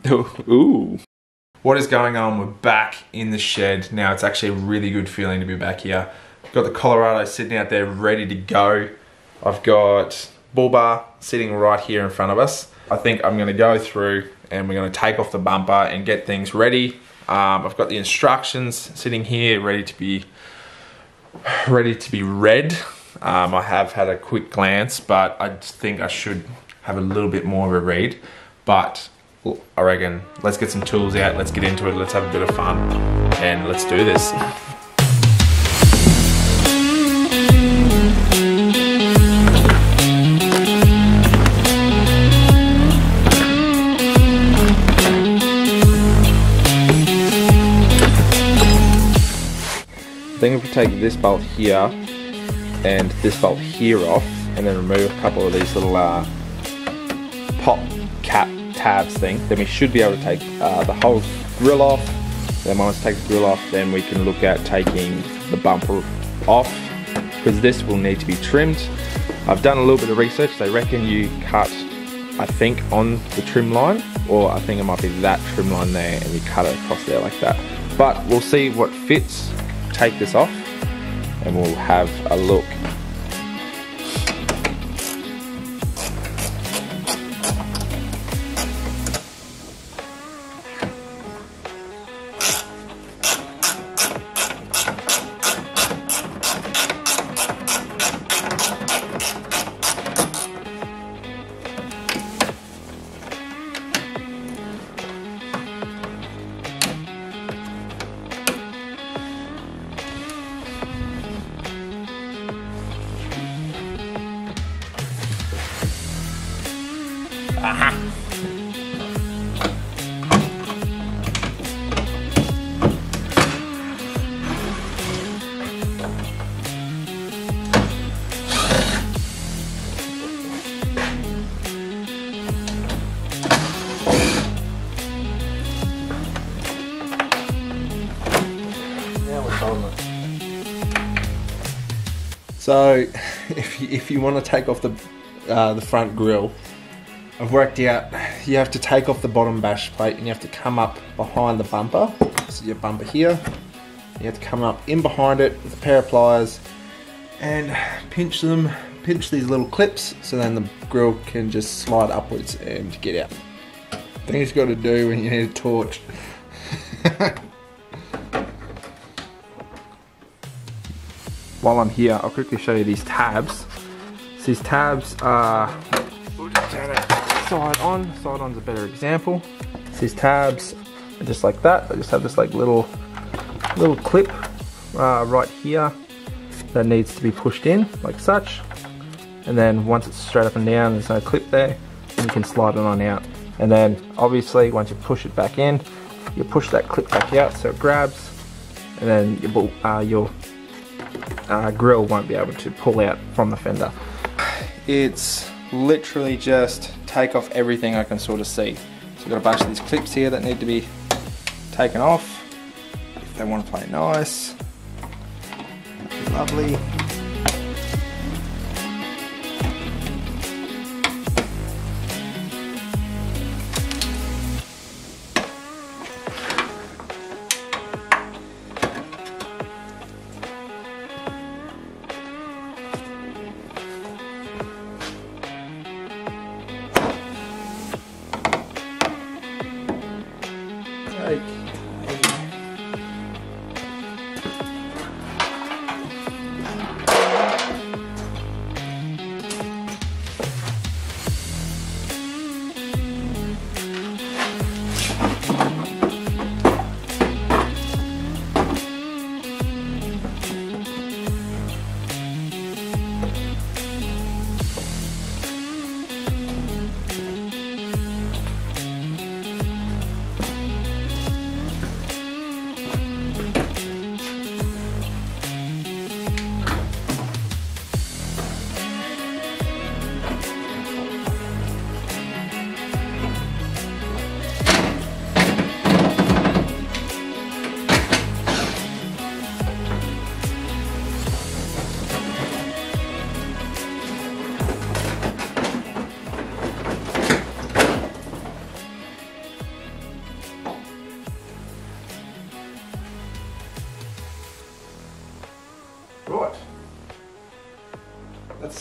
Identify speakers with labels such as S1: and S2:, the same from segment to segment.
S1: Ooh. What is going on? We're back in the shed. Now it's actually a really good feeling to be back here. Got the Colorado sitting out there ready to go. I've got Bullbar sitting right here in front of us. I think I'm gonna go through and we're gonna take off the bumper and get things ready. I've got the instructions sitting here ready to be read. I have had a quick glance, but I just think I should have a little bit more of a read. But I reckon let's get some tools out, let's get into it, let's have a bit of fun, and let's do this. I think if we take this bolt here and this bolt here off, and then remove a couple of these little pop cap tabs thing, then we should be able to take the whole grill off. Then once we take the grill off, then we can look at taking the bumper off, because this will need to be trimmed. I've done a little bit of research. They reckon you cut, I think, on the trim line, or I think it might be that trim line there, and you cut it across there like that. But we'll see what fits. Take this off and we'll have a look. Aha. So, if you want to take off the front grille, I've worked out you have to take off the bottom bash plate and you have to come up behind the bumper. So your bumper here, you have to come up in behind it with a pair of pliers and pinch these little clips, so then the grill can just slide upwards and get out. Things you got to do when you need a torch. While I'm here, I'll quickly show you these tabs. So these tabs are, we'll just turn it side on's a better example. So these tabs are just like that. They just have this like little clip right here that needs to be pushed in like such. And then once it's straight up and down, there's no clip there, and you can slide it on out. And then obviously once you push it back in, you push that clip back out so it grabs, and then your grill won't be able to pull out from the fender. It's literally just take off everything I can sort of see. So I've got a bunch of these clips here that need to be taken off if they want to play nice. That'd be lovely.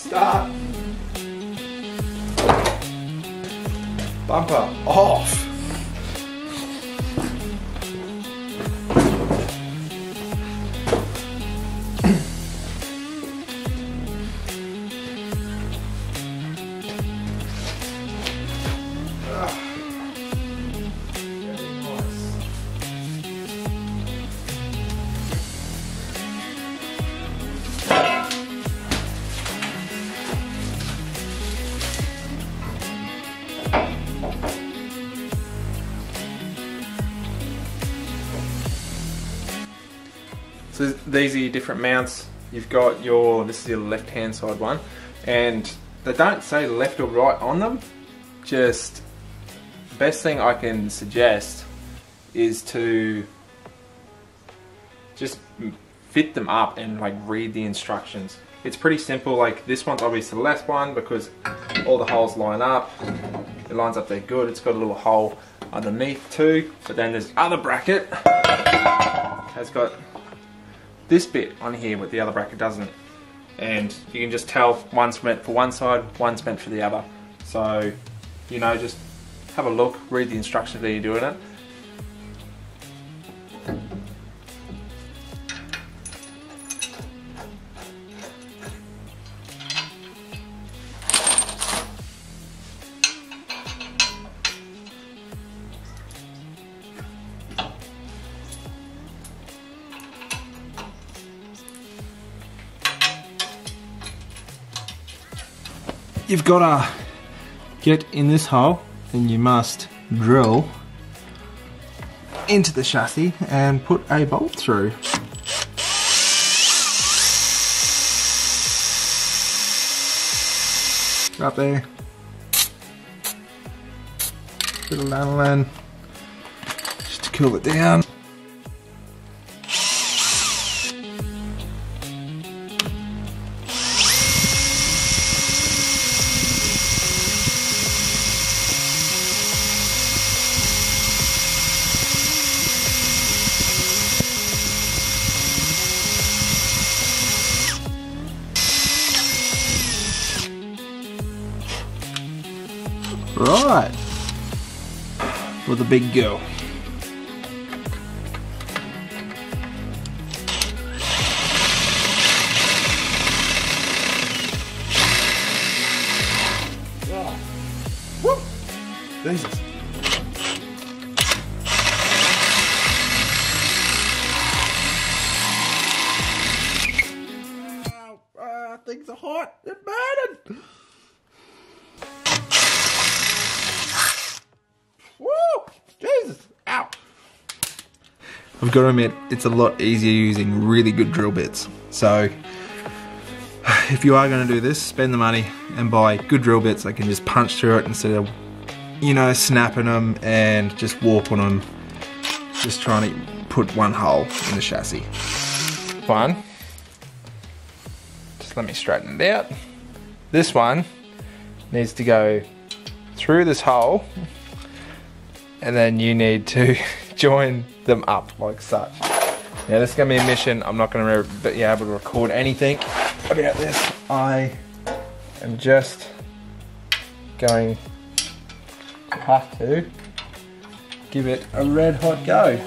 S1: start. Bumper off. So these are your different mounts. You've got your, this is your left hand side one, and they don't say left or right on them. Just the best thing I can suggest is to just fit them up and like read the instructions. It's pretty simple. Like this one's obviously the left one because all the holes line up. It lines up there good. It's got a little hole underneath too. But then there's the other bracket has got this bit on here, but the other bracket doesn't. And you can just tell one's meant for one side, one's meant for the other. So, you know, just have a look, read the instructions that you're doing it. You've got to get in this hole, and you must drill into the chassis and put a bolt through. Up there. Bit of lanolin just to cool it down. Right, for the big girl. Oh. Woo! Jesus. Things are hot. They're burning. Jesus, ow. I've got to admit, it's a lot easier using really good drill bits. So, if you are going to do this, spend the money and buy good drill bits that can just punch through it instead of, you know, snapping them and just warping them. Just trying to put one hole in the chassis. One. Just let me straighten it out. This one needs to go through this hole, and then you need to join them up like such. Now this is going to be a mission. I'm not going to be able to record anything about this. I am just going to have to give it a red hot go.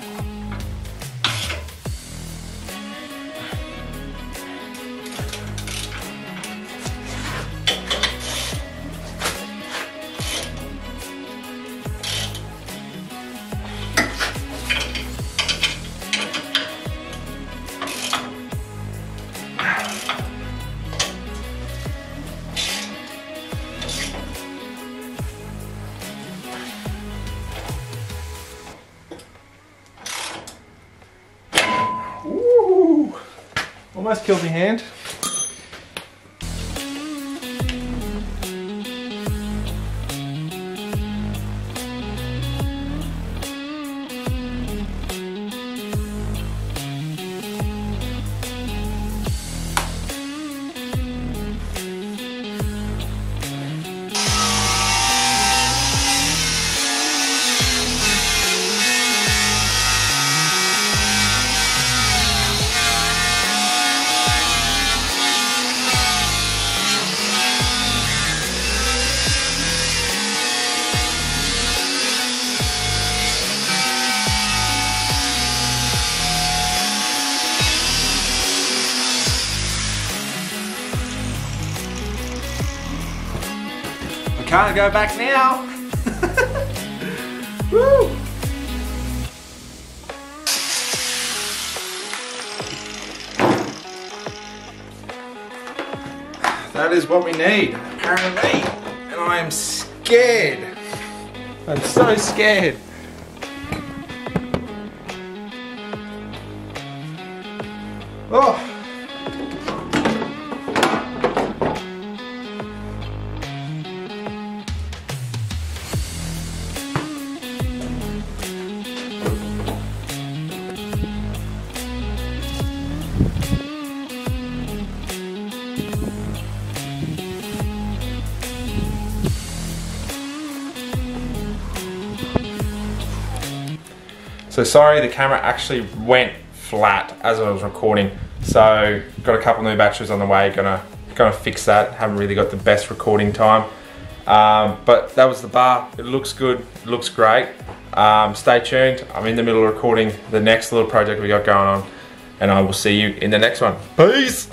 S1: Almost killed my hand. Can't go back now. Woo! That is what we need, apparently. And I am scared. I'm so scared. Oh. So sorry, the camera actually went flat as I was recording. So got a couple new batteries on the way, gonna fix that. Haven't really got the best recording time. But that was the bar. It looks good, it looks great. Stay tuned. I'm in the middle of recording the next little project we got going on, and I will see you in the next one. Peace!